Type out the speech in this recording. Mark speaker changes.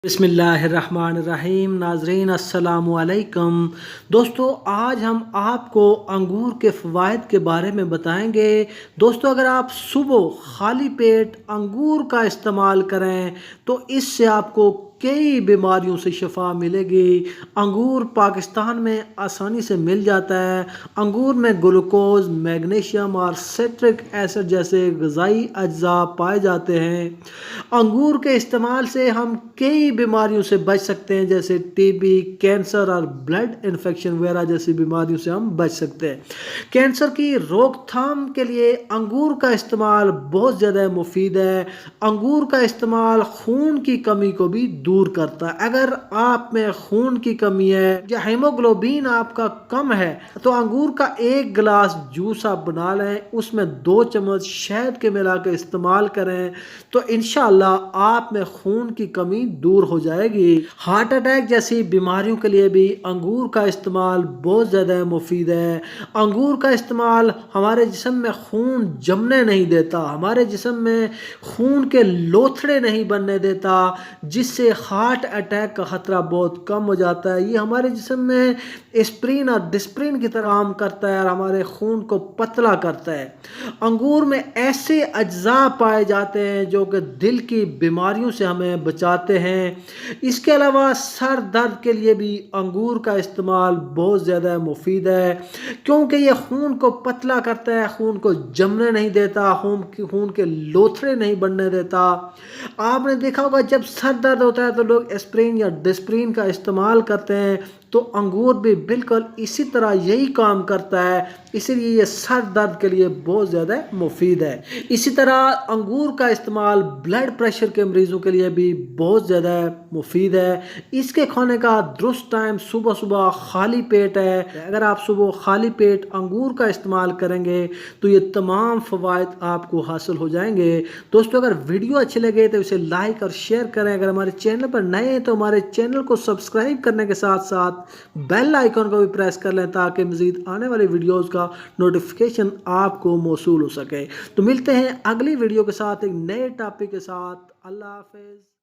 Speaker 1: بسم اللہ الرحمن الرحیم۔ ناظرین السلام علیکم۔ دوستو آج ہم آپ کو انگور کے فوائد کے بارے میں بتائیں گے۔ دوستو اگر آپ صبح خالی پیٹ انگور کا استعمال کریں تو اس سے آپ کو کئی بیماریوں سے شفا ملے گی۔ انگور پاکستان میں آسانی سے مل جاتا ہے۔ انگور میں گلوکوز، میگنیشیم اور سٹرک ایسڈ جیسے غذائی اجزاء پائے جاتے ہیں۔ انگور کے استعمال سے ہم کئی بیماریوں سے بچ سکتے ہیں، جیسے ٹی بی، کینسر اور بلڈ انفیکشن وغیرہ جیسی بیماریوں سے ہم بچ سکتے ہیں۔ کینسر کی روک تھام کے لیے انگور کا استعمال بہت زیادہ مفید ہے۔ انگور کا استعمال خون کی کمی کو بھی دور کرتا ہے۔ اگر آپ میں خون کی کمی ہے یا ہیموگلوبین آپ کا کم ہے تو انگور کا ایک گلاس جوس آپ بنا لیں، اس میں 2 چمچ شہد کے ملا کے استعمال کریں تو انشاءاللہ آپ میں خون کی کمی دور ہو جائے گی۔ ہارٹ اٹیک جیسی بیماریوں کے لیے بھی انگور کا استعمال بہت زیادہ مفید ہے۔ انگور کا استعمال ہمارے جسم میں خون جمنے نہیں دیتا، ہمارے جسم میں خون کے لوتھڑے نہیں بننے دیتا، جس سے ہارٹ اٹیک کا خطرہ بہت کم ہو جاتا ہے۔ یہ ہمارے جسم میں اسپرین اور ڈسپرین کی طرح کام کرتا ہے اور ہمارے خون کو پتلا کرتا ہے۔ انگور میں ایسے اجزاء پائے جاتے ہیں جو کہ دل کی بیماریوں سے ہمیں بچاتے ہیں۔ اس کے علاوہ سر درد کے لیے بھی انگور کا استعمال بہت زیادہ مفید ہے، کیونکہ یہ خون کو پتلا کرتا ہے، خون کو جمنے نہیں دیتا، خون کے لوتھڑے نہیں بننے دیتا۔ آپ نے دیکھا ہوگا جب سر درد ہوتا ہے تو لوگ اسپرین یا ڈسپرین کا استعمال کرتے ہیں، تو انگور بھی بالکل اسی طرح یہی کام کرتا ہے، اسی لیے یہ سر درد کے لیے بہت زیادہ مفید ہے۔ اسی طرح انگور کا استعمال بلڈ پریشر کے مریضوں کے لیے بھی بہت زیادہ مفید ہے۔ اس کے کھانے کا درست ٹائم صبح خالی پیٹ ہے۔ اگر آپ صبح خالی پیٹ انگور کا استعمال کریں گے تو یہ تمام فوائد آپ کو حاصل ہو جائیں گے۔ دوستو اگر ویڈیو اچھے لگے تو اسے لائک اور شیئر کریں۔ اگر ہمارے چینل پر نئے ہیں تو ہمارے چینل کو سبسکرائب کرنے کے ساتھ ساتھ بیل آئیکن کو بھی پریس کر لیں تاکہ مزید آنے والی ویڈیوز کا نوٹیفیکیشن آپ کو موصول ہو سکے۔ تو ملتے ہیں اگلی ویڈیو کے ساتھ ایک نئے ٹاپک کے ساتھ۔ اللہ حافظ۔